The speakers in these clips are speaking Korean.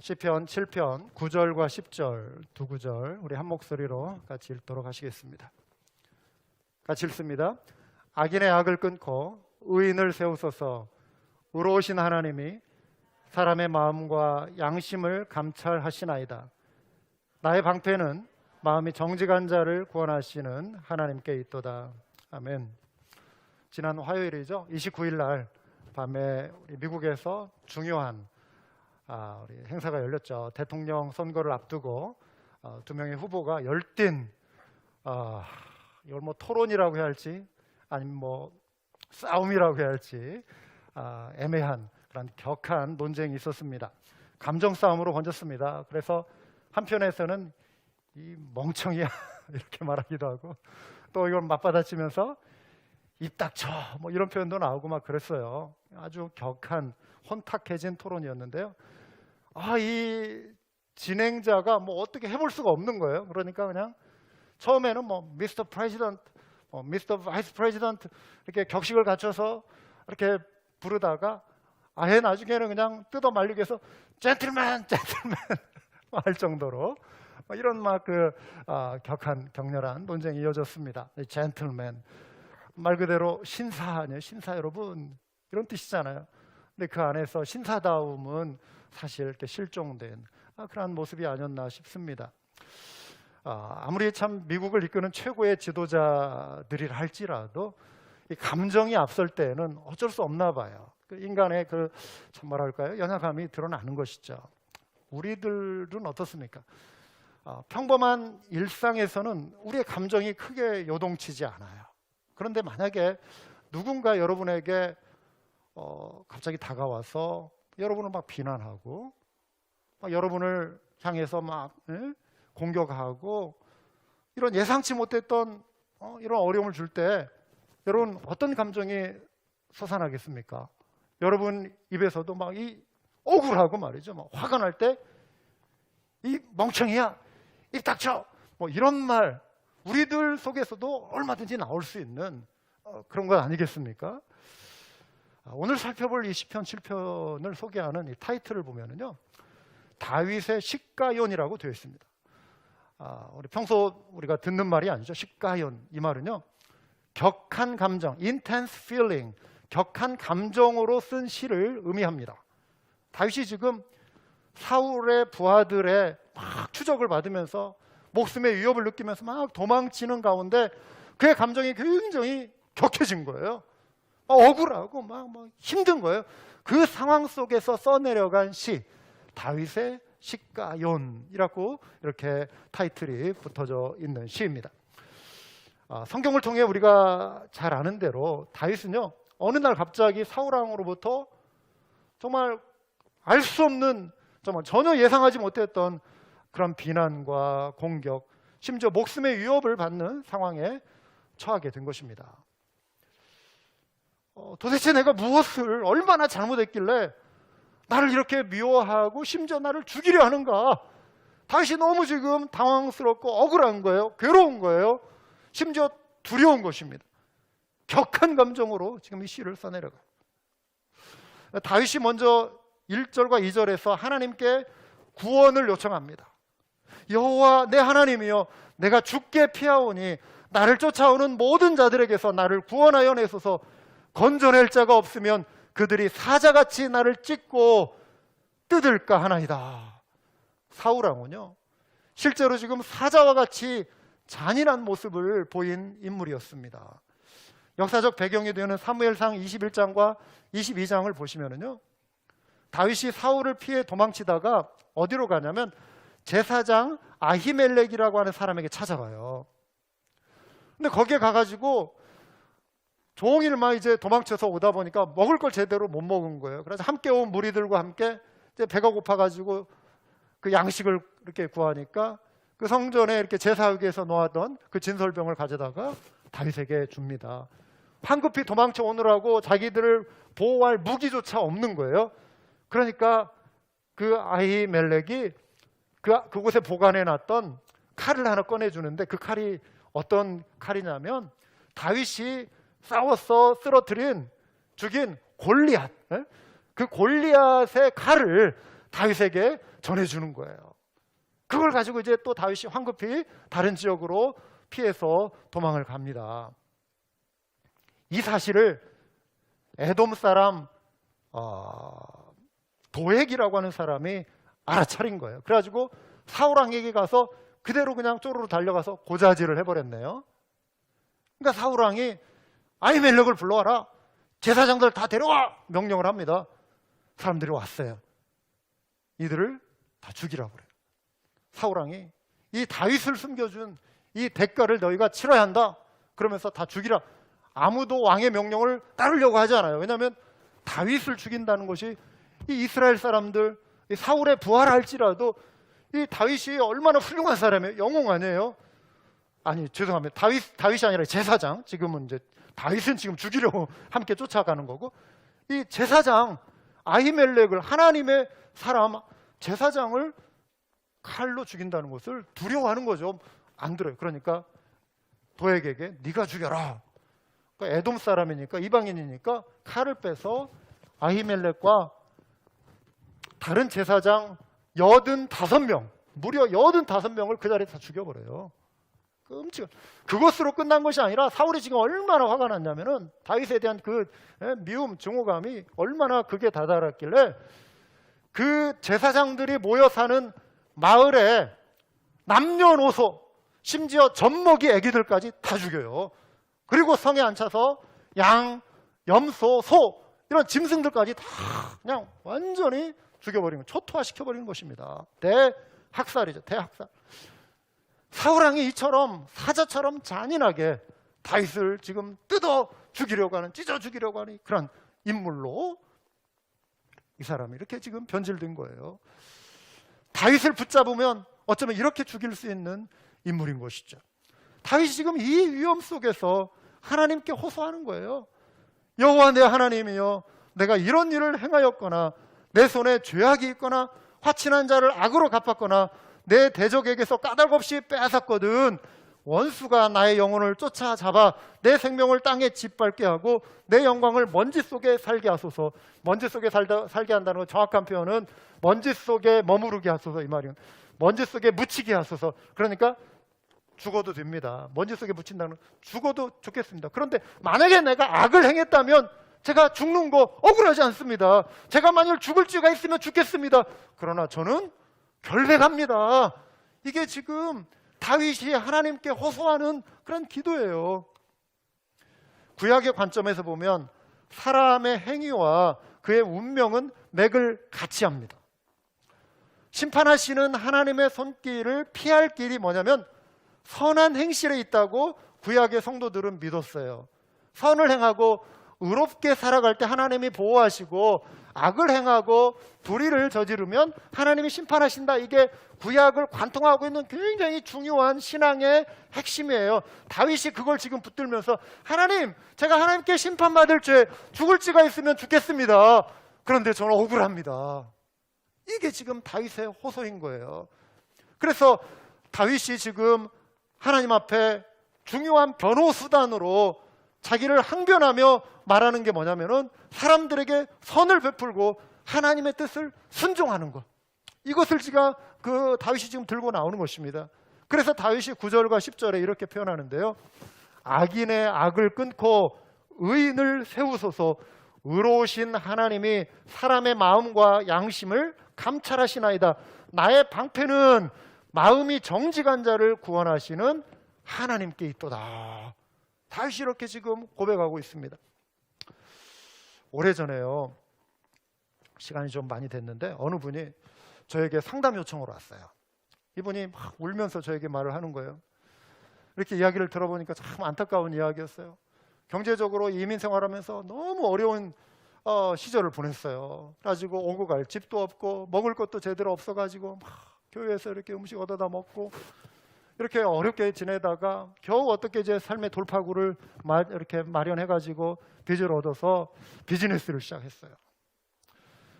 시편 7편 9절과 10절 두 구절 우리 한 목소리로 같이 읽도록 하시겠습니다. 같이 읽습니다. 악인의 악을 끊고 의인을 세우소서. 의로우신 하나님이 사람의 마음과 양심을 감찰하시나이다. 나의 방패는 마음이 정직한 자를 구원하시는 하나님께 있도다. 아멘. 지난 화요일이죠. 29일 날 밤에 우리 미국에서 중요한 우리 행사가 열렸죠. 대통령 선거를 앞두고 두 명의 후보가 열띤 이걸 뭐 토론이라고 해야 할지 아니면 뭐 싸움이라고 해야 할지 애매한 그런 격한 논쟁이 있었습니다. 감정 싸움으로 번졌습니다. 그래서 한편에서는 이 멍청이야 이렇게 말하기도 하고 또 이걸 맞받아치면서 입 닥쳐 뭐 이런 표현도 나오고 막 그랬어요. 아주 격한 혼탁해진 토론이었는데요. 이 진행자가 뭐 어떻게 해볼 수가 없는 거예요. 그러니까 그냥 처음에는 뭐 미스터 프레지던트, 미스터 바이스 프레지던트 이렇게 격식을 갖춰서 이렇게 부르다가 아예 나중에는 그냥 뜯어 말리기 위해서 젠틀맨 할 정도로 이런 막 격한 격렬한 논쟁이 이어졌습니다. 젠틀맨 말 그대로 신사 아니에요. 신사 여러분 이런 뜻이잖아요. 근데 그 안에서 신사다움은 사실 이렇게 실종된 그런 모습이 아니었나 싶습니다. 아무리 참 미국을 이끄는 최고의 지도자들이라 할지라도 이 감정이 앞설 때는 어쩔 수 없나 봐요. 그 인간의 참 뭐랄까요? 연약함이 드러나는 것이죠. 우리들은 어떻습니까? 평범한 일상에서는 우리의 감정이 크게 요동치지 않아요. 그런데 만약에 누군가 여러분에게 갑자기 다가와서 여러분을 막 비난하고 여러분을 향해서 막 공격하고 이런 예상치 못했던 이런 어려움을 줄 때 여러분 어떤 감정이 솟아나겠습니까? 여러분 입에서도 막 이 억울하고 말이죠. 막 화가 날 때 이 멍청이야, 입 닥쳐, 뭐 이런 말 우리들 속에서도 얼마든지 나올 수 있는 그런 것 아니겠습니까? 오늘 살펴볼 이 시편 7편을 소개하는 이 타이틀을 보면은요, 다윗의 시가연이라고 되어 있습니다. 우리 평소 우리가 듣는 말이 아니죠. 시가연 이 말은요, 격한 감정, intense feeling, 격한 감정으로 쓴 시를 의미합니다. 다윗이 지금 사울의 부하들의 막 추적을 받으면서 목숨의 위협을 느끼면서 막 도망치는 가운데 그의 감정이 굉장히 격해진 거예요. 억울하고 막 힘든 거예요. 그 상황 속에서 써내려간 시, 다윗의 시가연이라고 이렇게 타이틀이 붙어져 있는 시입니다. 성경을 통해 우리가 잘 아는 대로 다윗은요, 어느 날 갑자기 사울 왕으로부터 정말 알 수 없는, 정말 전혀 예상하지 못했던 그런 비난과 공격, 심지어 목숨의 위협을 받는 상황에 처하게 된 것입니다. 도대체 내가 무엇을 얼마나 잘못했길래 나를 이렇게 미워하고 심지어 나를 죽이려 하는가? 다윗이 너무 지금 당황스럽고 억울한 거예요. 괴로운 거예요. 심지어 두려운 것입니다. 격한 감정으로 지금 이 시를 써내려가요. 다윗이 먼저 1절과 2절에서 하나님께 구원을 요청합니다. 여호와 내 하나님이여, 내가 죽게 피하오니 나를 쫓아오는 모든 자들에게서 나를 구원하여 내소서. 건져낼 자가 없으면 그들이 사자같이 나를 찢고 뜯을까 하나이다. 사울 왕은요, 실제로 지금 사자와 같이 잔인한 모습을 보인 인물이었습니다. 역사적 배경이 되는 사무엘상 21장과 22장을 보시면은요, 다윗이 사울을 피해 도망치다가 어디로 가냐면 제사장 아히멜렉이라고 하는 사람에게 찾아가요. 근데 거기에 가가지고 종일 막 이제 도망쳐서 오다 보니까 먹을 걸 제대로 못 먹은 거예요. 그래서 함께 온 무리들과 함께 이제 배가 고파가지고 그 양식을 이렇게 구하니까 그 성전에 이렇게 제사하기 위해서 놓았던 그 진설병을 가져다가 다윗에게 줍니다. 황급히 도망쳐 오느라고 자기들을 보호할 무기조차 없는 거예요. 그러니까 그 아히멜렉이 그곳에 보관해놨던 칼을 하나 꺼내주는데 그 칼이 어떤 칼이냐면 다윗이 싸워서 쓰러뜨린 죽인 골리앗, 그 골리앗의 칼을 다윗에게 전해주는 거예요. 그걸 가지고 이제 또 다윗이 황급히 다른 지역으로 피해서 도망을 갑니다. 이 사실을 에돔 사람 도액이라고 하는 사람이 알아차린 거예요. 그래가지고 사울 왕에게 가서 그대로 그냥 쪼르르 달려가서 고자질을 해버렸네요. 그러니까 사울 왕이 아히멜렉을 불러와라, 제사장들 다 데려와, 명령을 합니다. 사람들이 왔어요. 이들을 다 죽이라고 그래요. 사울 왕이 이 다윗을 숨겨준 이 대가를 너희가 치러야 한다, 그러면서 다 죽이라. 아무도 왕의 명령을 따르려고 하지 않아요. 왜냐하면 다윗을 죽인다는 것이 이 이스라엘 사람들, 이 사울의 부활할지라도 이 다윗이 얼마나 훌륭한 사람이에요. 영웅 아니에요? 아니, 죄송합니다. 다윗이 아니라 제사장. 지금은 이제 다윗은 지금 죽이려고 함께 쫓아가는 거고, 이 제사장 아히멜렉을, 하나님의 사람 제사장을 칼로 죽인다는 것을 두려워하는 거죠. 안 들어요. 그러니까 도액에게 네가 죽여라. 그러니까 에돔 사람이니까, 이방인이니까 칼을 빼서 아히멜렉과 다른 제사장 85명, 무려 85명을 그 자리에 다 죽여버려요. 끔찍한. 그것으로 끝난 것이 아니라 사울이 지금 얼마나 화가 났냐면은 다윗에 대한 그 미움, 증오감이 얼마나 극에 다다랐길래 그 제사장들이 모여 사는 마을에 남녀노소, 심지어 젖먹이 애기들까지 다 죽여요. 그리고 성에 앉혀서 양, 염소, 소 이런 짐승들까지 다 그냥 완전히 죽여버리는, 초토화시켜버리는 것입니다. 대학살이죠. 대학살. 사울왕이 이처럼 사자처럼 잔인하게 다윗을 지금 뜯어 죽이려고 하는, 찢어 죽이려고 하는 그런 인물로 이 사람이 이렇게 지금 변질된 거예요. 다윗을 붙잡으면 어쩌면 이렇게 죽일 수 있는 인물인 것이죠. 다윗이 지금 이 위험 속에서 하나님께 호소하는 거예요. 여호와 내 하나님이여, 내가 이런 일을 행하였거나 내 손에 죄악이 있거나 화친한 자를 악으로 갚았거나 내 대적에게서 까닭없이 빼앗았거든. 원수가 나의 영혼을 쫓아잡아 내 생명을 땅에 짓밟게 하고 내 영광을 먼지 속에 살게 하소서. 먼지 속에 살게 한다는 건, 정확한 표현은 먼지 속에 머무르게 하소서, 이 말이에요. 먼지 속에 묻히게 하소서. 그러니까 죽어도 됩니다. 먼지 속에 묻힌다는 건 죽어도 좋겠습니다. 그런데 만약에 내가 악을 행했다면 제가 죽는 거 억울하지 않습니다. 제가 만일 죽을 죄가 있으면 죽겠습니다. 그러나 저는 결백합니다. 이게 지금 다윗이 하나님께 호소하는 그런 기도예요. 구약의 관점에서 보면 사람의 행위와 그의 운명은 맥을 같이 합니다. 심판하시는 하나님의 손길을 피할 길이 뭐냐면 선한 행실에 있다고 구약의 성도들은 믿었어요. 선을 행하고 의롭게 살아갈 때 하나님이 보호하시고, 악을 행하고 불의를 저지르면 하나님이 심판하신다. 이게 구약을 관통하고 있는 굉장히 중요한 신앙의 핵심이에요. 다윗이 그걸 지금 붙들면서 하나님, 제가 하나님께 심판받을 죄, 죽을 죄가 있으면 죽겠습니다. 그런데 저는 억울합니다. 이게 지금 다윗의 호소인 거예요. 그래서 다윗이 지금 하나님 앞에 중요한 변호 수단으로 자기를 항변하며 말하는 게 뭐냐면은 사람들에게 선을 베풀고 하나님의 뜻을 순종하는 것. 이것을 제가 다윗이 지금 들고 나오는 것입니다. 그래서 다윗이 9절과 10절에 이렇게 표현하는데요. 악인의 악을 끊고 의인을 세우소서. 의로우신 하나님이 사람의 마음과 양심을 감찰하시나이다. 나의 방패는 마음이 정직한 자를 구원하시는 하나님께 있도다. 다윗이 이렇게 지금 고백하고 있습니다. 오래전에요, 시간이 좀 많이 됐는데 어느 분이 저에게 상담 요청으로 왔어요. 이분이 막 울면서 저에게 말을 하는 거예요. 이렇게 이야기를 들어보니까 참 안타까운 이야기였어요. 경제적으로 이민 생활하면서 너무 어려운 시절을 보냈어요. 그래가지고 오고 갈 집도 없고 먹을 것도 제대로 없어가지고 막 교회에서 이렇게 음식 얻어다 먹고 이렇게 어렵게 지내다가 겨우 어떻게 이제 삶의 돌파구를 이렇게 마련해가지고 빚을 얻어서 비즈니스를 시작했어요.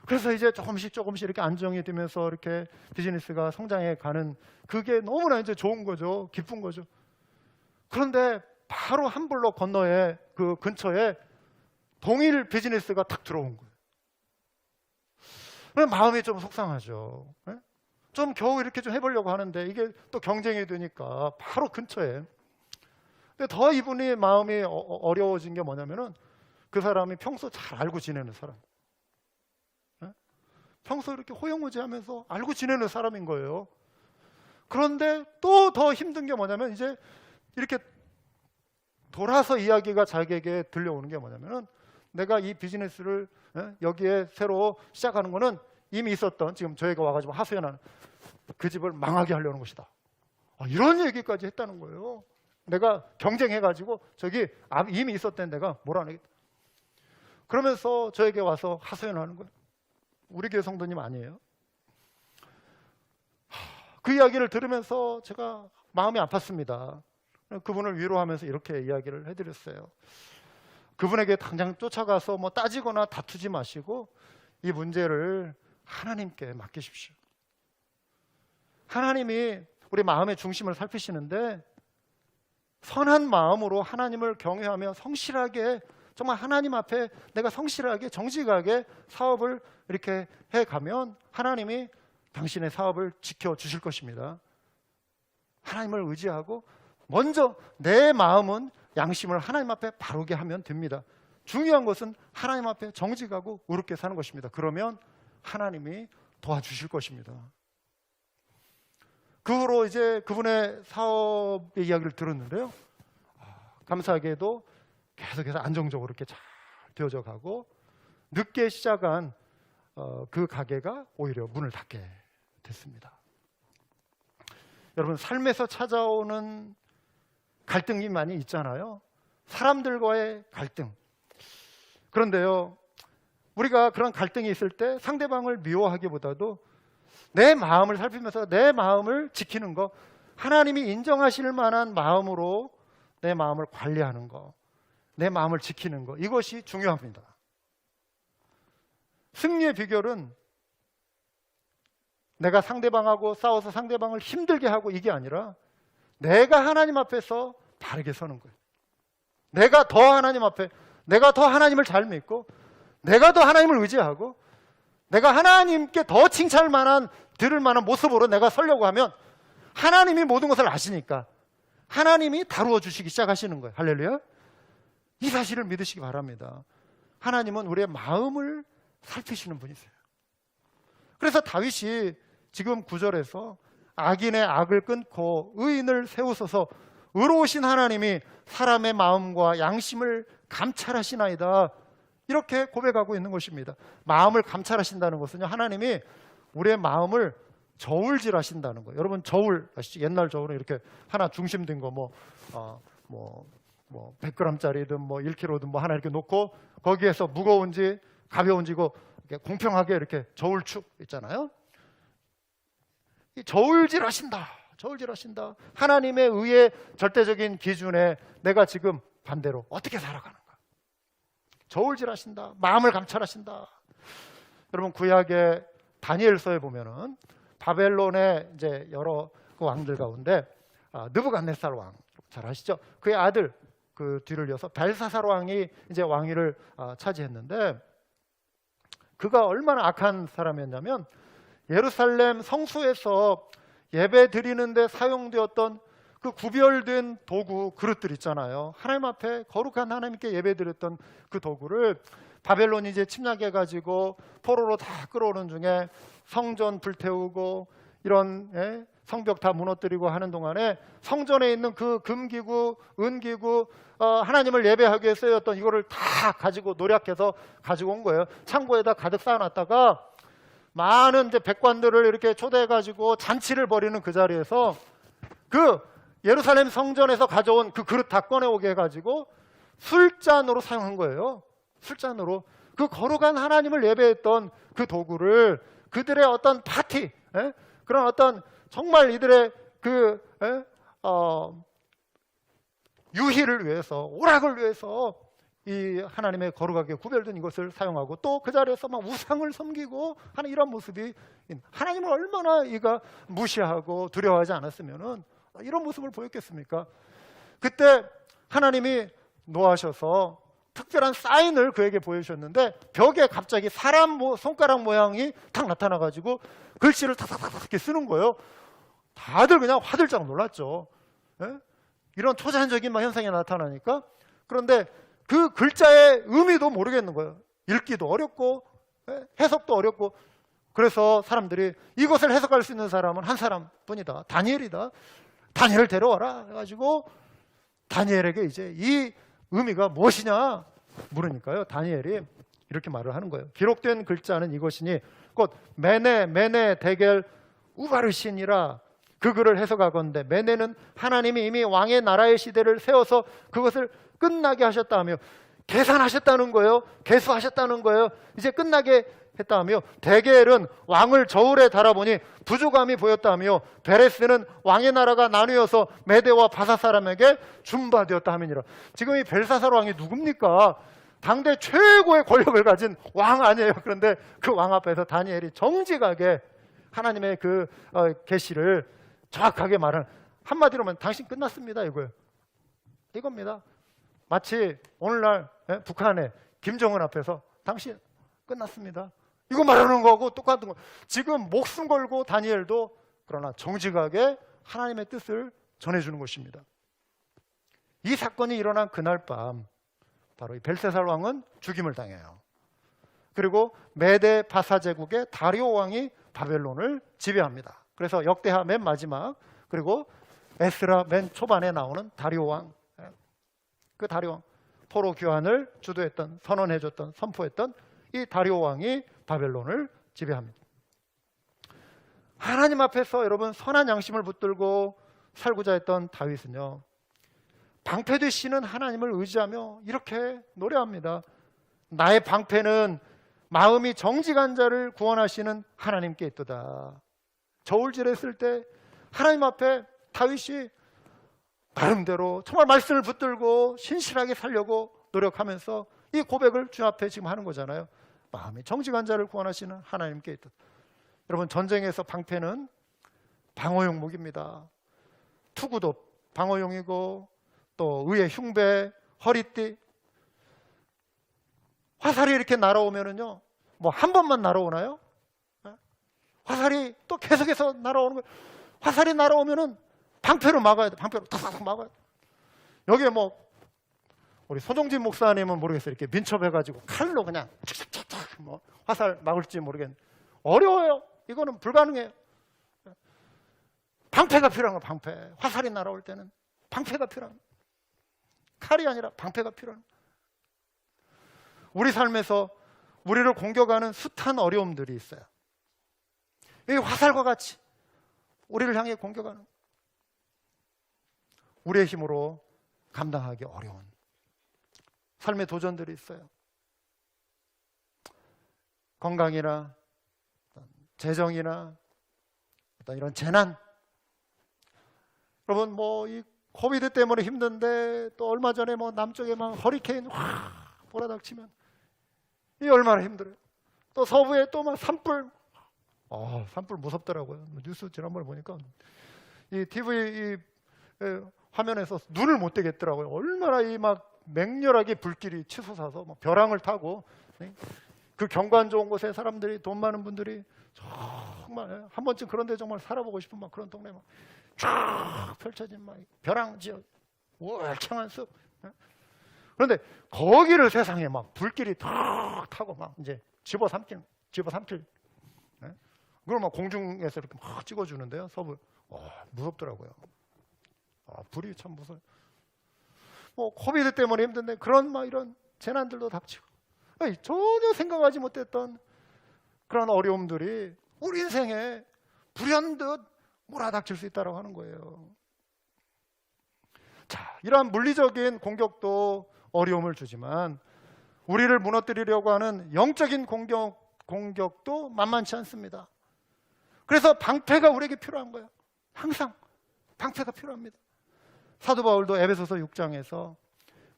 그래서 이제 조금씩 이렇게 안정이 되면서 이렇게 비즈니스가 성장해 가는, 그게 너무나 이제 좋은 거죠. 기쁜 거죠. 그런데 바로 한 블록 건너에 그 근처에 동일 비즈니스가 탁 들어온 거예요. 그럼 마음이 좀 속상하죠. 예? 좀 겨우 이렇게 좀 해보려고 하는데 이게 또 경쟁이 되니까 바로 근처에. 근데 더 이분이 마음이 어려워진 게 뭐냐면은 그 사람이 평소 잘 알고 지내는 사람. 예? 평소 이렇게 호영호재하면서 알고 지내는 사람인 거예요. 그런데 또 더 힘든 게 뭐냐면 이제 이렇게 돌아서 이야기가 자기에게 들려오는 게 뭐냐면은 내가 이 비즈니스를 여기에 새로 시작하는 거는 이미 있었던 지금 저희가 와가지고 하소연하는 그 집을 망하게 하려는 것이다. 이런 얘기까지 했다는 거예요. 내가 경쟁해가지고 저기 이미 있었던 데가 몰아내겠다. 그러면서 저에게 와서 하소연하는 거예요. 우리 교회 성도님 아니에요? 그 이야기를 들으면서 제가 마음이 아팠습니다. 그분을 위로하면서 이렇게 이야기를 해드렸어요. 그분에게 당장 쫓아가서 뭐 따지거나 다투지 마시고 이 문제를 하나님께 맡기십시오. 하나님이 우리 마음의 중심을 살피시는데 선한 마음으로 하나님을 경외하며 성실하게 정말 하나님 앞에 내가 성실하게 정직하게 사업을 이렇게 해가면 하나님이 당신의 사업을 지켜주실 것입니다. 하나님을 의지하고 먼저 내 마음은 양심을 하나님 앞에 바르게 하면 됩니다. 중요한 것은 하나님 앞에 정직하고 의롭게 사는 것입니다. 그러면 하나님이 도와주실 것입니다. 그 후로 이제 그분의 사업의 이야기를 들었는데요. 감사하게도 계속해서 안정적으로 이렇게 잘 되어져 가고 늦게 시작한 그 가게가 오히려 문을 닫게 됐습니다. 여러분, 삶에서 찾아오는 갈등이 많이 있잖아요. 사람들과의 갈등. 그런데요, 우리가 그런 갈등이 있을 때 상대방을 미워하기보다도 내 마음을 살피면서 내 마음을 지키는 거, 하나님이 인정하실 만한 마음으로 내 마음을 관리하는 거, 내 마음을 지키는 거, 이것이 중요합니다. 승리의 비결은 내가 상대방하고 싸워서 상대방을 힘들게 하고 이게 아니라 내가 하나님 앞에서 바르게 서는 거예요. 내가 더 하나님 앞에, 내가 더 하나님을 잘 믿고 내가 더 하나님을 의지하고 내가 하나님께 더 칭찬할 만한, 들을 만한 모습으로 내가 서려고 하면 하나님이 모든 것을 아시니까 하나님이 다루어 주시기 시작하시는 거예요. 할렐루야. 이 사실을 믿으시기 바랍니다. 하나님은 우리의 마음을 살피시는 분이세요. 그래서 다윗이 지금 9절에서 악인의 악을 끊고 의인을 세우소서, 의로우신 하나님이 사람의 마음과 양심을 감찰하시나이다, 이렇게 고백하고 있는 것입니다. 마음을 감찰하신다는 것은요, 하나님이 우리의 마음을 저울질하신다는 거예요. 여러분, 저울 아시죠? 옛날 저울은 이렇게 하나 중심된 거 뭐 100g짜리든 뭐 1kg든 뭐 하나 이렇게 놓고 거기에서 무거운지 가벼운지 이거 공평하게 이렇게 저울축 있잖아요. 이 저울질하신다. 하나님의 의의 절대적인 기준에 내가 지금 반대로 어떻게 살아가는가. 저울질하신다. 마음을 감찰하신다. 여러분, 구약의 다니엘서에 보면은 바벨론의 이제 여러 그 왕들 가운데 느부갓네살 왕 잘 아시죠? 그의 아들 그 뒤를 이어서 벨사살 왕이 이제 왕위를 차지했는데 그가 얼마나 악한 사람이었냐면 예루살렘 성수에서 예배 드리는데 사용되었던 그 구별된 도구, 그릇들 있잖아요. 하나님 앞에 거룩한 하나님께 예배 드렸던 그 도구를 바벨론이 이제 침략해가지고 포로로 다 끌어오는 중에 성전 불태우고 이런 성벽 다 무너뜨리고 하는 동안에 성전에 있는 그 금기구, 은기구, 하나님을 예배하기 위해 쓰였던 이거를 다 가지고 노력해서 가지고 온 거예요. 창고에다 가득 쌓아놨다가 많은 이제 백관들을 이렇게 초대해가지고 잔치를 벌이는 그 자리에서 그 예루살렘 성전에서 가져온 그 그릇 다 꺼내오게 해가지고 술잔으로 사용한 거예요. 술잔으로 그 거룩한 하나님을 예배했던 그 도구를 그들의 어떤 파티, 그런 어떤 정말 이들의 그 유희를 위해서, 오락을 위해서 이 하나님의 거룩하게 구별된 이것을 사용하고 또 그 자리에서 막 우상을 섬기고 하는 이런 모습이, 하나님을 얼마나 이가 무시하고 두려워하지 않았으면은 이런 모습을 보였겠습니까? 그때 하나님이 노하셔서 특별한 사인을 그에게 보여주셨는데 벽에 갑자기 사람 손가락 모양이 탁 나타나가지고 글씨를 탁탁탁 이렇게 쓰는 거예요. 다들 그냥 화들짝 놀랐죠. 예? 이런 초자연적인 막 현상이 나타나니까. 그런데 그 글자의 의미도 모르겠는 거예요. 읽기도 어렵고 해석도 어렵고. 그래서 사람들이 이것을 해석할 수 있는 사람은 한 사람뿐이다. 다니엘이다. 다니엘을 데려와라 해가지고 다니엘에게 이제 이 의미가 무엇이냐 물으니까요, 다니엘이 이렇게 말을 하는 거예요. 기록된 글자는 이것이니 곧 메네 데겔 우바르신이라. 그 글을 해석하건대 메네는 하나님이 이미 왕의 나라의 시대를 세워서 그것을 끝나게 하셨다 하며, 계산하셨다는 거예요. 계수하셨다는 거예요. 이제 끝나게 했다 하며, 데겔은 왕을 저울에 달아보니 부족함이 보였다 하며, 베레스는 왕의 나라가 나뉘어서 메대와 바사 사람에게 준바되었다 하미니라. 지금 이 벨사살 왕이 누굽니까? 당대 최고의 권력을 가진 왕 아니에요. 그런데 그 왕 앞에서 다니엘이 정직하게 하나님의 그 계시를 정확하게 말하는, 한마디로 하면 당신 끝났습니다 이거예요. 이겁니다. 마치 오늘날 북한의 김정은 앞에서 당신 끝났습니다, 이거 말하는 거하고 똑같은 거. 지금 목숨 걸고 다니엘도 그러나 정직하게 하나님의 뜻을 전해주는 것입니다. 이 사건이 일어난 그날 밤 바로 이 벨사살 왕은 죽임을 당해요. 그리고 메데 바사 제국의 다리오 왕이 바벨론을 지배합니다. 그래서 역대하 맨 마지막, 그리고 에스라 맨 초반에 나오는 다리오 왕, 그 다리오 왕, 포로 교환을 주도했던, 선언해줬던, 선포했던 이 다리오 왕이 바벨론을 지배합니다. 하나님 앞에서 여러분 선한 양심을 붙들고 살고자 했던 다윗은요, 방패되시는 하나님을 의지하며 이렇게 노래합니다. 나의 방패는 마음이 정직한 자를 구원하시는 하나님께 있도다. 저울질했을 때 하나님 앞에 다윗이 나름대로 정말 말씀을 붙들고 신실하게 살려고 노력하면서 이 고백을 주 앞에 지금 하는 거잖아요. 마음이 정직한 자를 구원하시는 하나님께 있다. 여러분, 전쟁에서 방패는 방어용 무기입니다. 투구도 방어용이고 또 의의 흉배, 허리띠, 화살이 이렇게 날아오면은요, 뭐 한 번만 날아오나요? 화살이 또 계속해서 날아오는 거예요. 화살이 날아오면은 방패로 막아야 돼. 방패로 탁탁 막아야 돼. 여기에 뭐 우리 손종진 목사님은 모르겠어요. 이렇게 민첩해가지고 칼로 그냥 탁탁탁 뭐 화살 막을지 모르겠는데 어려워요. 이거는 불가능해요. 방패가 필요한 거예요. 방패. 화살이 날아올 때는 방패가 필요한 거예요. 칼이 아니라 방패가 필요한 거예요. 우리 삶에서 우리를 공격하는 숱한 어려움들이 있어요. 이 화살과 같이 우리를 향해 공격하는, 우리의 힘으로 감당하기 어려운 삶의 도전들이 있어요. 건강이나 재정이나 어떤 이런 재난. 여러분, 뭐 이 코비드 때문에 힘든데 또 얼마 전에 뭐 남쪽에 막 허리케인 확 몰아닥치면 이 얼마나 힘들어요. 또 서부에 또 막 산불. 산불 무섭더라고요. 뉴스 지난번에 보니까 이 TV 화면에서 눈을 못 떼겠더라고요. 얼마나 이 막 맹렬하게 불길이 치솟아서 막 벼랑을 타고, 그 경관 좋은 곳에 사람들이, 돈 많은 분들이 정말 한 번쯤 그런 데 정말 살아보고 싶은 막 그런 동네 막 쫙 펼쳐진 막 벼랑 지역, 울창한 숲. 그런데 거기를 세상에 막 불길이 탁 타고 막 이제 집어삼킬. 그걸 막 공중에서 이렇게 막 찍어주는데요. 서부. 무섭더라고요. 불이 참 무서워요. 뭐 코비드 때문에 힘든데 그런 막 이런 재난들도 닥치고, 전혀 생각하지 못했던 그런 어려움들이 우리 인생에 불현듯 몰아닥칠 수 있다고 하는 거예요. 자, 이러한 물리적인 공격도 어려움을 주지만 우리를 무너뜨리려고 하는 영적인 공격도 만만치 않습니다. 그래서 방패가 우리에게 필요한 거예요. 항상 방패가 필요합니다. 사도 바울도 에베소서 6장에서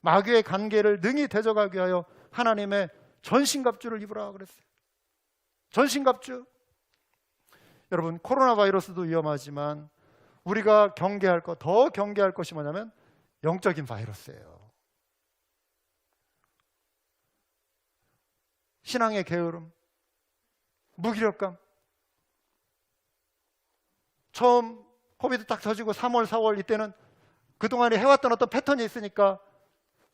마귀의 관계를 능히 대적하기 위하여 하나님의 전신갑주를 입으라 그랬어요. 전신갑주. 여러분, 코로나 바이러스도 위험하지만 우리가 경계할 것, 더 경계할 것이 뭐냐면 영적인 바이러스예요. 신앙의 게으름, 무기력감. 처음 코비드 딱 터지고 3월, 4월 이때는 그동안에 해왔던 어떤 패턴이 있으니까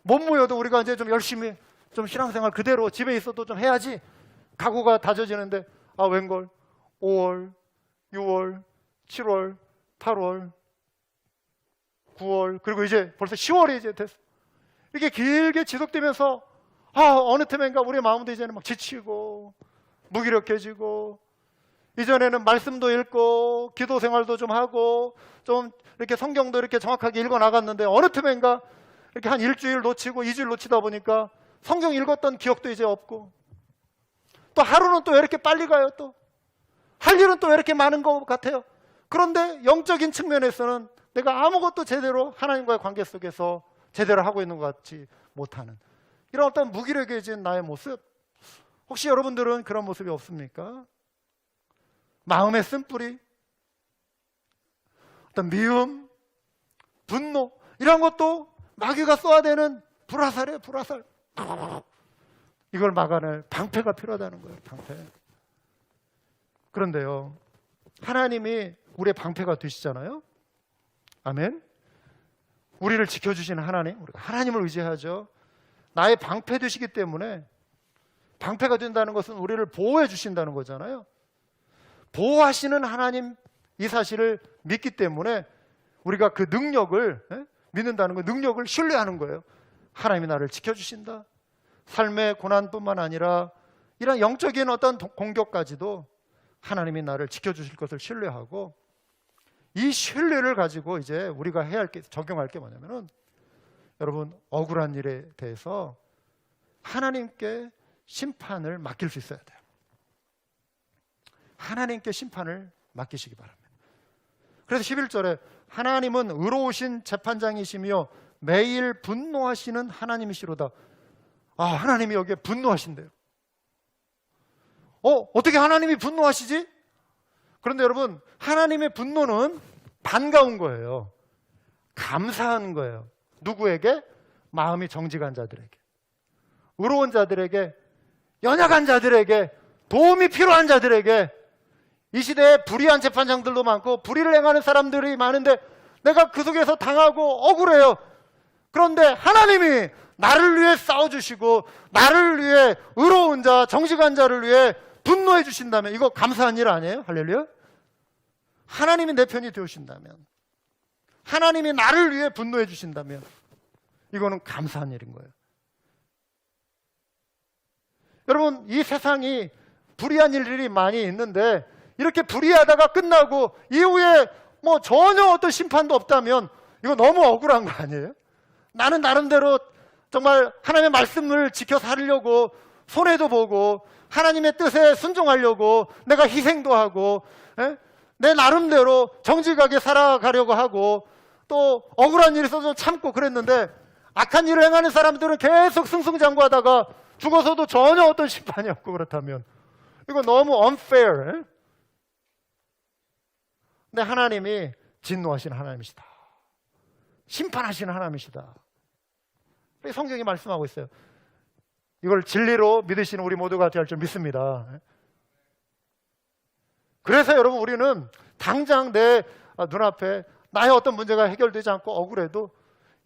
못 모여도 우리가 이제 좀 열심히 좀 신앙생활 그대로 집에 있어도 좀 해야지 각오가 다져지는데 웬걸 5월, 6월, 7월, 8월, 9월 그리고 이제 벌써 10월이 이제 됐어. 이게 길게 지속되면서 어느 틈엔가 우리 마음도 이제는 막 지치고 무기력해지고 이전에는 말씀도 읽고 기도 생활도 좀 하고 좀 이렇게 성경도 이렇게 정확하게 읽어 나갔는데 어느 틈엔가 이렇게 한 일주일 놓치고 2주일 놓치다 보니까 성경 읽었던 기억도 이제 없고 또 하루는 또 왜 이렇게 빨리 가요? 또 할 일은 또 왜 이렇게 많은 것 같아요? 그런데 영적인 측면에서는 내가 아무것도 제대로 하나님과의 관계 속에서 제대로 하고 있는 것 같지 못하는 이런 어떤 무기력해진 나의 모습, 혹시 여러분들은 그런 모습이 없습니까? 마음의 쓴뿌리, 어떤 미움, 분노 이런 것도 마귀가 쏘아대는 불화살이에요. 불화살. 이걸 막아낼 방패가 필요하다는 거예요. 방패. 그런데요, 하나님이 우리의 방패가 되시잖아요. 아멘. 우리를 지켜주시는 하나님, 우리가 하나님을 의지하죠. 나의 방패 되시기 때문에 방패가 된다는 것은 우리를 보호해 주신다는 거잖아요. 보호하시는 하나님 이 사실을 믿기 때문에 우리가 그 능력을 믿는다는 거, 능력을 신뢰하는 거예요. 하나님이 나를 지켜주신다. 삶의 고난뿐만 아니라 이런 영적인 어떤 공격까지도 하나님이 나를 지켜주실 것을 신뢰하고 이 신뢰를 가지고 이제 우리가 해야 할 게, 적용할 게 뭐냐면은 여러분 억울한 일에 대해서 하나님께 심판을 맡길 수 있어야 돼요. 하나님께 심판을 맡기시기 바랍니다. 그래서 11절에 하나님은 의로우신 재판장이시며 매일 분노하시는 하나님이시로다. 하나님이 여기에 분노하신대요. 어떻게 하나님이 분노하시지? 그런데 여러분, 하나님의 분노는 반가운 거예요. 감사한 거예요. 누구에게? 마음이 정직한 자들에게, 의로운 자들에게, 연약한 자들에게, 도움이 필요한 자들에게. 이 시대에 불의한 재판장들도 많고 불의를 행하는 사람들이 많은데 내가 그 속에서 당하고 억울해요. 그런데 하나님이 나를 위해 싸워주시고 나를 위해 의로운 자, 정직한 자를 위해 분노해 주신다면 이거 감사한 일 아니에요? 할렐루야. 하나님이 내 편이 되어주신다면, 하나님이 나를 위해 분노해 주신다면 이거는 감사한 일인 거예요. 여러분, 이 세상이 불의한 일들이 많이 있는데 이렇게 불의하다가 끝나고 이후에 뭐 전혀 어떤 심판도 없다면 이거 너무 억울한 거 아니에요? 나는 나름대로 정말 하나님의 말씀을 지켜 살려고 손해도 보고 하나님의 뜻에 순종하려고 내가 희생도 하고 내 나름대로 정직하게 살아가려고 하고 또 억울한 일이 있어서 참고 그랬는데 악한 일을 행하는 사람들은 계속 승승장구하다가 죽어서도 전혀 어떤 심판이 없고 그렇다면 이거 너무 unfair. 근데 하나님이 진노하시는 하나님이시다. 심판하시는 하나님이시다. 성경이 말씀하고 있어요. 이걸 진리로 믿으시는 우리 모두가 될 줄 믿습니다. 그래서 여러분, 우리는 당장 내 눈앞에 나의 어떤 문제가 해결되지 않고 억울해도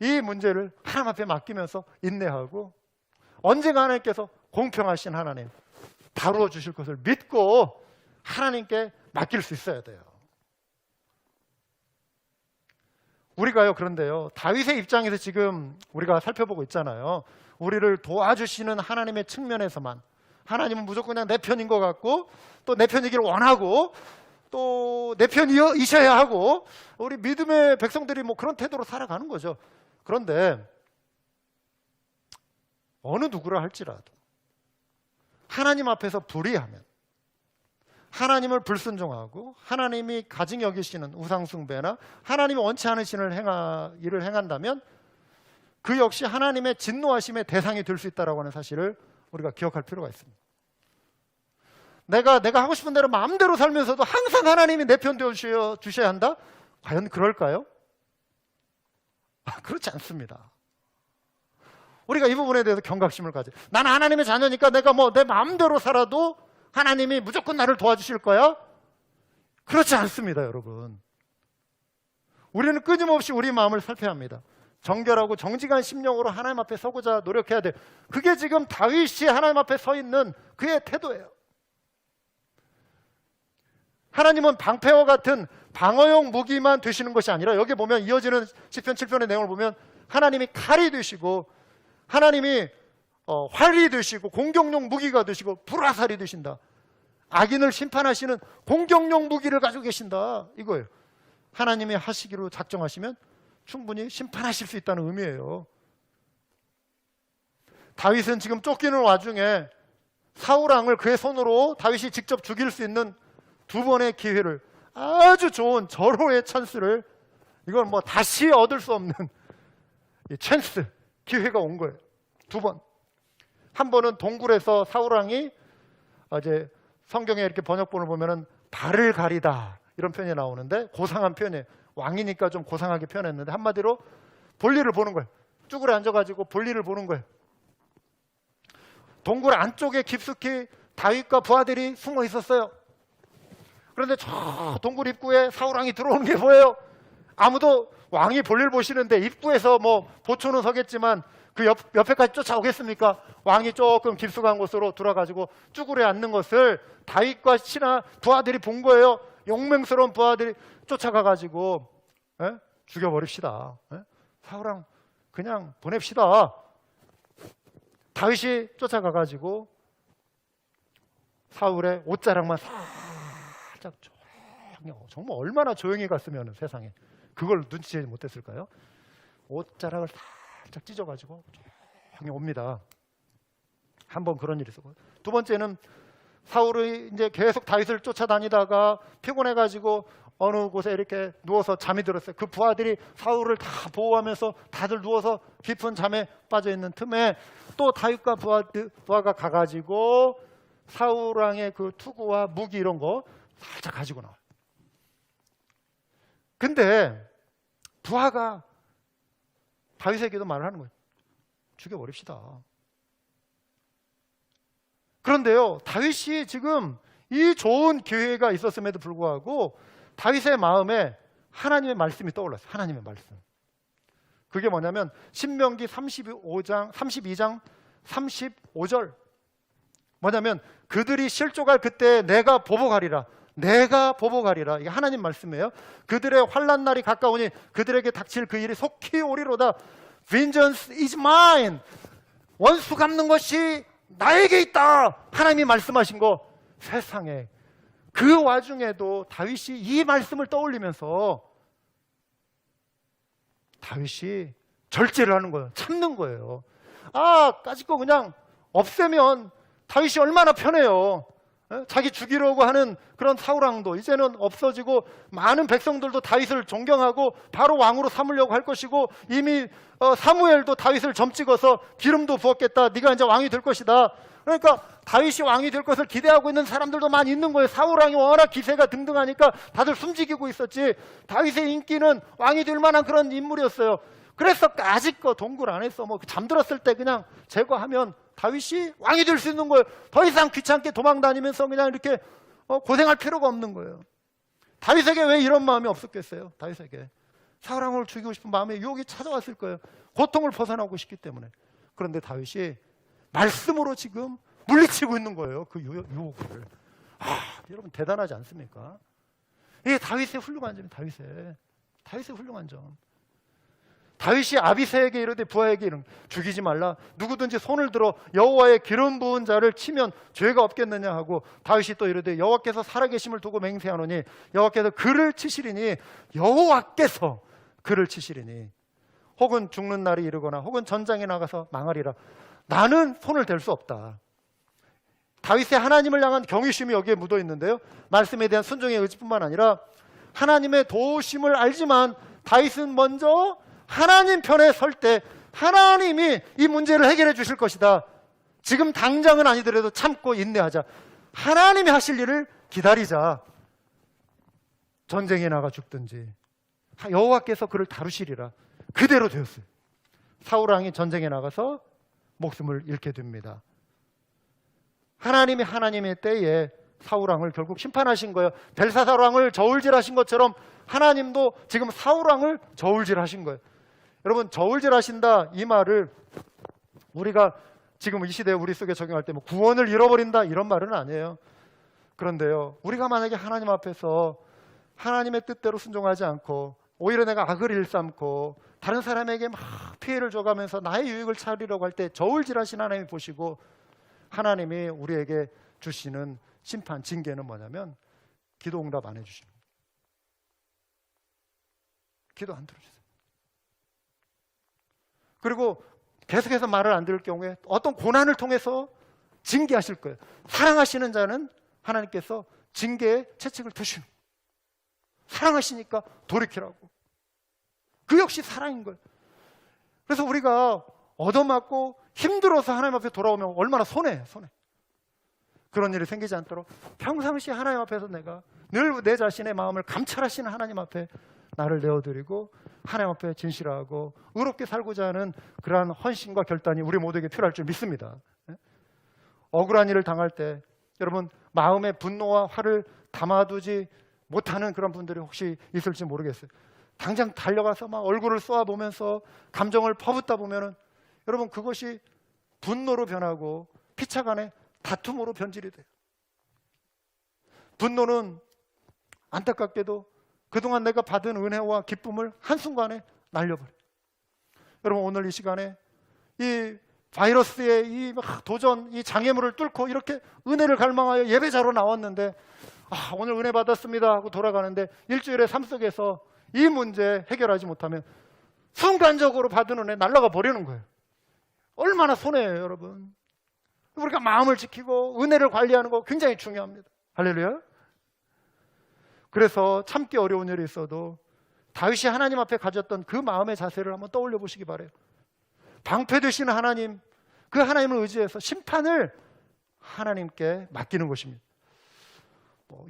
이 문제를 하나님 앞에 맡기면서 인내하고 언젠가 하나님께서 공평하신 하나님 다루어 주실 것을 믿고 하나님께 맡길 수 있어야 돼요. 우리가요, 그런데요, 다윗의 입장에서 지금 우리가 살펴보고 있잖아요. 우리를 도와주시는 하나님의 측면에서만, 하나님은 무조건 그냥 내 편인 것 같고 또 내 편이길 원하고 또 내 편이셔야 하고 우리 믿음의 백성들이 뭐 그런 태도로 살아가는 거죠. 그런데 어느 누구라 할지라도 하나님 앞에서 불의하면, 하나님을 불순종하고 하나님이 가증 여기시는 우상숭배나 하나님이 원치 않으시는 일을 행한다면 그 역시 하나님의 진노하심의 대상이 될 수 있다는 하는 사실을 우리가 기억할 필요가 있습니다. 내가 하고 싶은 대로 마음대로 살면서도 항상 하나님이 내 편 되어 주셔야 한다? 과연 그럴까요? 그렇지 않습니다. 우리가 이 부분에 대해서 경각심을 가져. 나는 하나님의 자녀니까 내가 뭐 내 마음대로 살아도 하나님이 무조건 나를 도와주실 거야? 그렇지 않습니다, 여러분. 우리는 끊임없이 우리 마음을 살펴야 합니다. 정결하고 정직한 심령으로 하나님 앞에 서고자 노력해야 돼. 그게 지금 다윗이 하나님 앞에 서 있는 그의 태도예요. 하나님은 방패와 같은 방어용 무기만 되시는 것이 아니라, 여기 보면 이어지는 시편 7편의 내용을 보면 하나님이 칼이 되시고, 하나님이 활이 되시고, 공격용 무기가 되시고, 불화살이 되신다. 악인을 심판하시는 공격용 무기를 가지고 계신다, 이거예요. 하나님이 하시기로 작정하시면 충분히 심판하실 수 있다는 의미예요. 다윗은 지금 쫓기는 와중에 사울왕을 그의 손으로 다윗이 직접 죽일 수 있는 두 번의 기회를, 아주 좋은 절호의 찬스를, 이건 뭐 다시 얻을 수 없는 이 찬스, 기회가 온 거예요. 두 번. 한 번은 동굴에서 사울왕이, 이제 성경에 이렇게 번역본을 보면은 발을 가리다 이런 표현이 나오는데, 고상한 표현이에요. 왕이니까 좀 고상하게 표현했는데, 한마디로 볼일을 보는 거예요. 쭈그려 앉아가지고 볼일을 보는 거예요. 동굴 안쪽에 깊숙이 다윗과 부하들이 숨어 있었어요. 그런데 저 동굴 입구에 사울왕이 들어오는 게 보여요. 아무도, 왕이 볼일 보시는데 입구에서 뭐 보초는 서겠지만 그 옆에까지 쫓아오겠습니까? 왕이 조금 깊숙한 곳으로 들어가지고 쭈그려 앉는 것을 다윗과 신하 부하들이 본 거예요. 용맹스러운 부하들이 쫓아가가지고, 죽여버립시다. 사울왕 그냥 보냅시다. 다윗이 쫓아가가지고 사울의 옷자락만 살짝 조용히, 정말 얼마나 조용히 갔으면 세상에 그걸 눈치채지 못했을까요? 옷자락을 살짝 찢어가지고 조용히 옵니다. 한 번 그런 일이 있었고, 두 번째는 사울이 이제 계속 다윗을 쫓아다니다가 피곤해가지고 어느 곳에 이렇게 누워서 잠이 들었어요. 그 부하들이 사울을 다 보호하면서 다들 누워서 깊은 잠에 빠져 있는 틈에 또 다윗과 부하가 가가지고 사울 왕의 그 투구와 무기 이런 거 살짝 가지고 나와요. 근데 부하가 다윗에게도 말을 하는 거예요. 죽여버립시다. 그런데요, 다윗이 지금 이 좋은 기회가 있었음에도 불구하고 다윗의 마음에 하나님의 말씀이 떠올랐어요. 하나님의 말씀. 그게 뭐냐면 신명기 32장 35절. 뭐냐면 그들이 실족할 그때 내가 보복하리라. 내가 보복하리라. 이게 하나님 말씀이에요. 그들의 환난 날이 가까우니 그들에게 닥칠 그 일이 속히 오리로다. Vengeance is mine. 원수 갚는 것이 나에게 있다. 하나님이 말씀하신 거. 세상에, 그 와중에도 다윗이 이 말씀을 떠올리면서 다윗이 절제를 하는 거예요. 참는 거예요. 까짓 거 그냥 없애면 다윗이 얼마나 편해요. 자기 죽이려고 하는 그런 사울왕도 이제는 없어지고, 많은 백성들도 다윗을 존경하고 바로 왕으로 삼으려고 할 것이고, 이미 사무엘도 다윗을 점 찍어서 기름도 부었겠다. 네가 이제 왕이 될 것이다. 그러니까 다윗이 왕이 될 것을 기대하고 있는 사람들도 많이 있는 거예요. 사울왕이 워낙 기세가 등등하니까 다들 숨지기고 있었지. 다윗의 인기는 왕이 될 만한 그런 인물이었어요. 그래서 까짓거 동굴 안에서 뭐 잠들었을 때 그냥 제거하면 다윗이 왕이 될 수 있는 거예요. 더 이상 귀찮게 도망 다니면서 그냥 이렇게 고생할 필요가 없는 거예요. 다윗에게 왜 이런 마음이 없었겠어요? 다윗에게 사울왕을 죽이고 싶은 마음에 유혹이 찾아왔을 거예요. 고통을 벗어나고 싶기 때문에. 그런데 다윗이 말씀으로 지금 물리치고 있는 거예요. 그 유혹을. 여러분 대단하지 않습니까? 이게 다윗의 훌륭한 점이에요. 다윗의 훌륭한 점. 다윗이 아비새에게 이르되 부하에게 이르되 죽이지 말라. 누구든지 손을 들어 여호와의 기름 부은 자를 치면 죄가 없겠느냐 하고, 다윗이 또 이르되 여호와께서 살아계심을 두고 맹세하노니 여호와께서 그를 치시리니, 여호와께서 그를 치시리니, 혹은 죽는 날이 이르거나 혹은 전장에 나가서 망하리라. 나는 손을 댈 수 없다. 다윗의 하나님을 향한 경외심이 여기에 묻어 있는데요, 말씀에 대한 순종의 의지뿐만 아니라 하나님의 도우심을 알지만 다윗은 먼저 하나님 편에 설 때 하나님이 이 문제를 해결해 주실 것이다. 지금 당장은 아니더라도 참고 인내하자. 하나님이 하실 일을 기다리자. 전쟁에 나가 죽든지 여호와께서 그를 다루시리라. 그대로 되었어요. 사울왕이 전쟁에 나가서 목숨을 잃게 됩니다. 하나님이 하나님의 때에 사울왕을 결국 심판하신 거예요. 벨사살 왕을 저울질하신 것처럼 하나님도 지금 사울 왕을 저울질하신 거예요. 여러분, 저울질하신다 이 말을 우리가 지금 이 시대에 우리 속에 적용할 때 뭐 구원을 잃어버린다 이런 말은 아니에요. 그런데요, 우리가 만약에 하나님 앞에서 하나님의 뜻대로 순종하지 않고 오히려 내가 악을 일삼고 다른 사람에게 막 피해를 줘가면서 나의 유익을 찾으려고 할 때 저울질하신 하나님이 보시고 하나님이 우리에게 주시는 심판, 징계는 뭐냐면 기도 응답 안 해주시는 거예요. 기도 안 들어주세요. 그리고 계속해서 말을 안 들을 경우에 어떤 고난을 통해서 징계하실 거예요. 사랑하시는 자는 하나님께서 징계의 채찍을 드시는 거예요. 사랑하시니까 돌이키라고. 그 역시 사랑인 거예요. 그래서 우리가 얻어맞고 힘들어서 하나님 앞에 돌아오면 얼마나 손해예요. 그런 일이 생기지 않도록 평상시 하나님 앞에서 내가 늘 내 자신의 마음을 감찰하시는 하나님 앞에 나를 내어드리고 하나님 앞에 진실하고 의롭게 살고자 하는 그러한 헌신과 결단이 우리 모두에게 필요할 줄 믿습니다. 억울한 일을 당할 때 여러분 마음의 분노와 화를 담아두지 못하는 그런 분들이 혹시 있을지 모르겠어요. 당장 달려가서 막 얼굴을 쏘아보면서 감정을 퍼붓다 보면은 여러분 그것이 분노로 변하고 피차간에 다툼으로 변질이 돼요. 분노는 안타깝게도 그동안 내가 받은 은혜와 기쁨을 한순간에 날려버려요. 여러분 오늘 이 시간에 이 바이러스의 이 도전, 이 장애물을 뚫고 이렇게 은혜를 갈망하여 예배자로 나왔는데 오늘 은혜 받았습니다 하고 돌아가는데 일주일의 삶 속에서 이 문제 해결하지 못하면 순간적으로 받은 은혜 날아가 버리는 거예요. 얼마나 손해예요, 여러분. 우리가 마음을 지키고 은혜를 관리하는 거 굉장히 중요합니다. 할렐루야. 그래서 참기 어려운 일이 있어도 다윗이 하나님 앞에 가졌던 그 마음의 자세를 한번 떠올려 보시기 바래요. 방패되시는 하나님, 그 하나님을 의지해서 심판을 하나님께 맡기는 것입니다.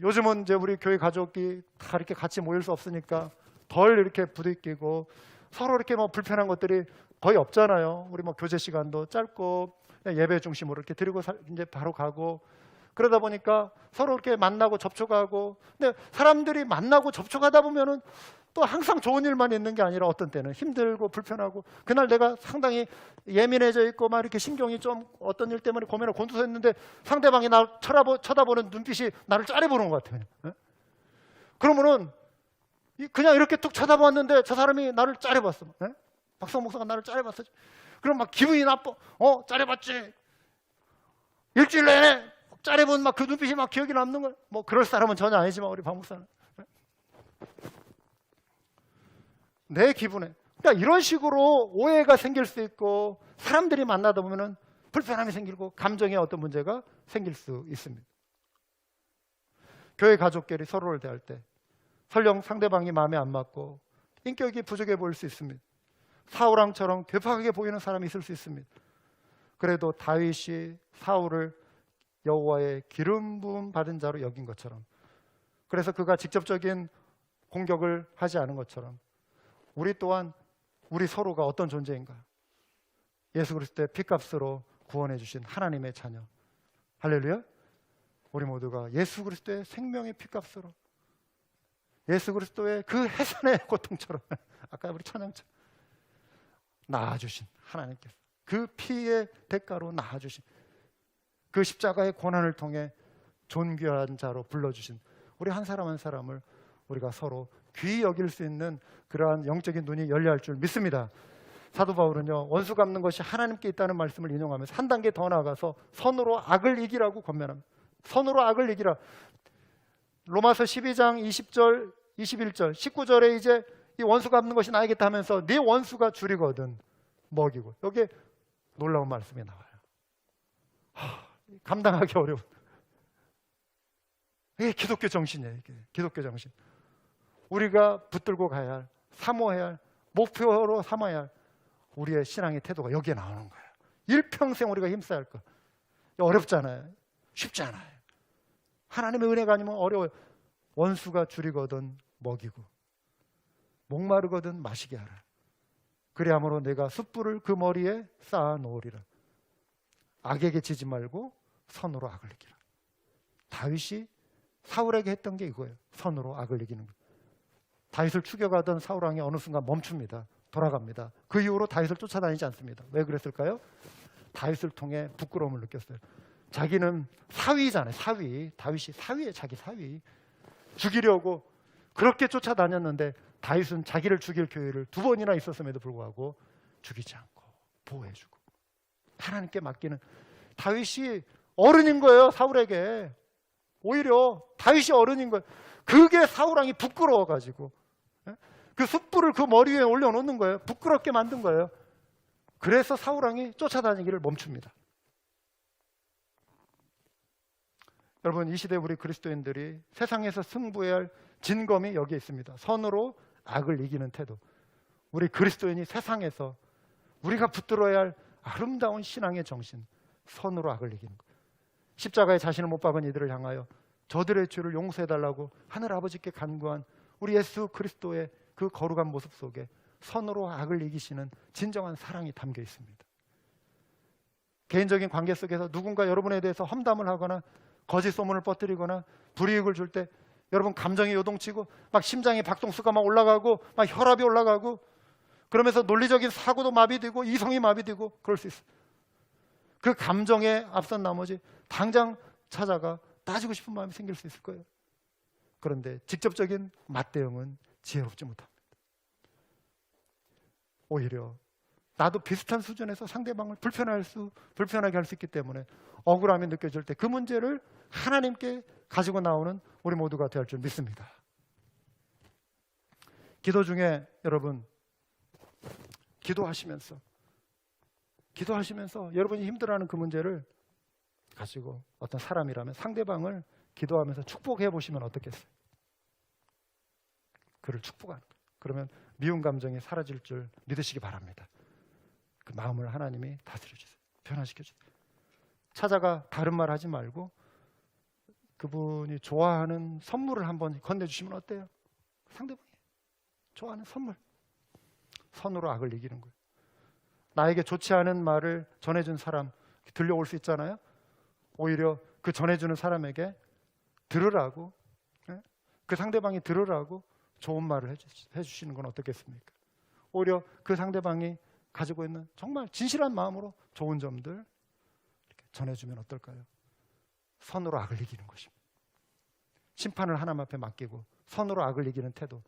요즘은 이제 우리 교회 가족이 다 이렇게 같이 모일 수 없으니까 덜 이렇게 부딪히고 서로 이렇게 불편한 것들이 거의 없잖아요. 우리 교제 시간도 짧고 예배 중심으로 이렇게 드리고 이제 바로 가고 그러다 보니까 서로 이렇게 만나고 접촉하고 근데 사람들이 만나고 접촉하다 보면은 또 항상 좋은 일만 있는 게 아니라 어떤 때는 힘들고 불편하고 그날 내가 상당히 예민해져 있고 막 이렇게 신경이 좀 어떤 일 때문에 고민을 곤두섰는데 상대방이 나를 쳐다보는 눈빛이 나를 짜려보는 것 같아요. 그러면은 그냥 이렇게 툭 쳐다봤는데 저 사람이 나를 짜려봤어. 박성 목사가 나를 짜려봤어. 그럼 막 기분이 나빠. 짜려봤지. 일주일 내내 짜려본 그 눈빛이 기억이 남는 거야. 그럴 사람은 전혀 아니지만 우리 박 목사는. 내 기분에. 그러니까 이런 식으로 오해가 생길 수 있고 사람들이 만나다 보면은 불편함이 생기고 감정에 어떤 문제가 생길 수 있습니다. 교회 가족끼리 서로를 대할 때 설령 상대방이 마음에 안 맞고 인격이 부족해 보일 수 있습니다. 사울왕처럼 괴팍하게 보이는 사람이 있을 수 있습니다. 그래도 다윗이 사울을 여호와의 기름 부음 받은 자로 여긴 것처럼 그래서 그가 직접적인 공격을 하지 않은 것처럼 우리 또한 우리 서로가 어떤 존재인가? 예수 그리스도의 피값으로 구원해 주신 하나님의 자녀. 할렐루야. 우리 모두가 예수 그리스도의 생명의 피값으로 예수 그리스도의 그 해산의 고통처럼 아까 우리 찬양처럼 낳아주신 하나님께서 그 피의 대가로 낳아주신 그 십자가의 고난을 통해 존귀한 자로 불러주신 우리 한 사람 한 사람을 우리가 서로 귀히 여길 수 있는 그러한 영적인 눈이 열려야 할 줄 믿습니다. 사도 바울은요 원수 갚는 것이 하나님께 있다는 말씀을 인용하면서 한 단계 더 나아가서 선으로 악을 이기라고 권면합니다. 선으로 악을 이기라. 로마서 12장 20절 21절 19절에 이제 이 원수 갚는 것이 나에게다 하면서 네 원수가 줄이거든 먹이고 여기에 놀라운 말씀이 나와요. 감당하기 어려운 이게 기독교 정신이에요. 이게 기독교 정신. 우리가 붙들고 가야 할 사모해야 할 목표로 삼아야 할 우리의 신앙의 태도가 여기에 나오는 거예요. 일평생 우리가 힘써야 할 거. 어렵잖아요. 쉽지 않아요. 하나님의 은혜가 아니면 어려워요. 원수가 줄이거든 먹이고 목마르거든 마시게 하라. 그리함으로 내가 숯불을 그 머리에 쌓아 놓으리라. 악에게 지지 말고 선으로 악을 이기라. 다윗이 사울에게 했던 게 이거예요. 선으로 악을 이기는 거예요. 다윗을 추격하던 사울 왕이 어느 순간 멈춥니다. 돌아갑니다. 그 이후로 다윗을 쫓아다니지 않습니다. 왜 그랬을까요? 다윗을 통해 부끄러움을 느꼈어요. 자기는 사위잖아요. 사위. 다윗이 사위예요. 자기 사위. 죽이려고 그렇게 쫓아다녔는데 다윗은 자기를 죽일 기회를 2번이나 있었음에도 불구하고 죽이지 않고 보호해주고 하나님께 맡기는 다윗이 어른인 거예요. 사울에게. 오히려 다윗이 어른인 거예요. 그게 사울 왕이 부끄러워가지고 그 숯불을 그 머리 위에 올려놓는 거예요. 부끄럽게 만든 거예요. 그래서 사울 왕이 쫓아다니기를 멈춥니다. 여러분, 이 시대 우리 그리스도인들이 세상에서 승부해야 할 진검이 여기에 있습니다. 선으로 악을 이기는 태도. 우리 그리스도인이 세상에서 우리가 붙들어야 할 아름다운 신앙의 정신, 선으로 악을 이기는 것. 십자가에 자신을 못 박은 이들을 향하여 저들의 죄를 용서해달라고 하늘 아버지께 간구한 우리 예수 그리스도의 그 거룩한 모습 속에 선으로 악을 이기시는 진정한 사랑이 담겨 있습니다. 개인적인 관계 속에서 누군가 여러분에 대해서 험담을 하거나 거짓 소문을 퍼뜨리거나 불이익을 줄 때 여러분 감정이 요동치고 막 심장이 박동수가 막 올라가고 막 혈압이 올라가고 그러면서 논리적인 사고도 마비되고 이성이 마비되고 그럴 수 있어요. 그 감정에 앞선 나머지 당장 찾아가 따지고 싶은 마음이 생길 수 있을 거예요. 그런데 직접적인 맞대응은 지혜롭지 못합니다. 오히려 나도 비슷한 수준에서 상대방을 불편하게 할 수 있기 때문에 억울함이 느껴질 때 그 문제를 하나님께 가지고 나오는 우리 모두가 될 줄 믿습니다. 기도 중에 여러분 기도하시면서 여러분이 힘들어하는 그 문제를 가지고 어떤 사람이라면 상대방을 기도하면서 축복해 보시면 어떻겠어요? 그를 축복하는 거예요. 그러면 미운 감정이 사라질 줄 믿으시기 바랍니다. 그 마음을 하나님이 다스려 주세요. 변화시켜 주세요. 찾아가 다른 말 하지 말고 그분이 좋아하는 선물을 한번 건네주시면 어때요? 상대방이 좋아하는 선물. 선으로 악을 이기는 거예요. 나에게 좋지 않은 말을 전해준 사람 들려올 수 있잖아요. 오히려 그 전해주는 사람에게 들으라고, 그 상대방이 들으라고 좋은 말을 해주시는 건 어떻겠습니까? 오히려 그 상대방이 가지고 있는 정말 진실한 마음으로 좋은 점들 이렇게 전해주면 어떨까요? 선으로 악을 이기는 것입니다. 심판을 하나님 앞에 맡기고 선으로 악을 이기는 태도.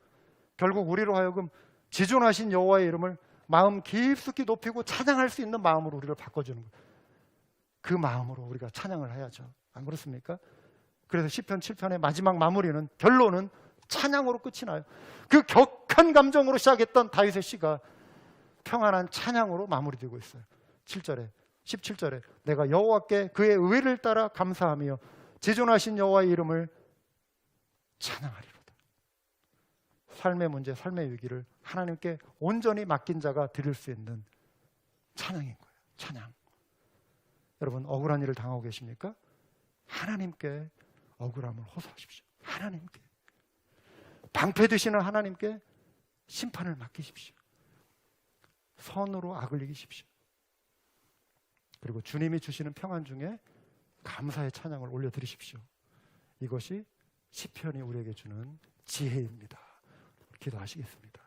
결국 우리로 하여금 지존하신 여호와의 이름을 마음 깊숙이 높이고 찬양할 수 있는 마음으로 우리를 바꿔주는 거예요. 그 마음으로 우리가 찬양을 해야죠. 안 그렇습니까? 그래서 시편 7편의 마지막 마무리는 결론은 찬양으로 끝이 나요. 그 격한 감정으로 시작했던 다윗의 시가 평안한 찬양으로 마무리되고 있어요. 17절에 내가 여호와께 그의 의를 따라 감사하며 지존하신 여호와의 이름을 찬양하리로다. 삶의 문제, 삶의 위기를 하나님께 온전히 맡긴 자가 드릴 수 있는 찬양인 거예요. 찬양. 여러분 억울한 일을 당하고 계십니까? 하나님께 억울함을 호소하십시오. 하나님께. 방패되시는 하나님께 심판을 맡기십시오. 선으로 악을 이기십시오. 그리고 주님이 주시는 평안 중에 감사의 찬양을 올려드리십시오. 이것이 시편이 우리에게 주는 지혜입니다. 기도하시겠습니다.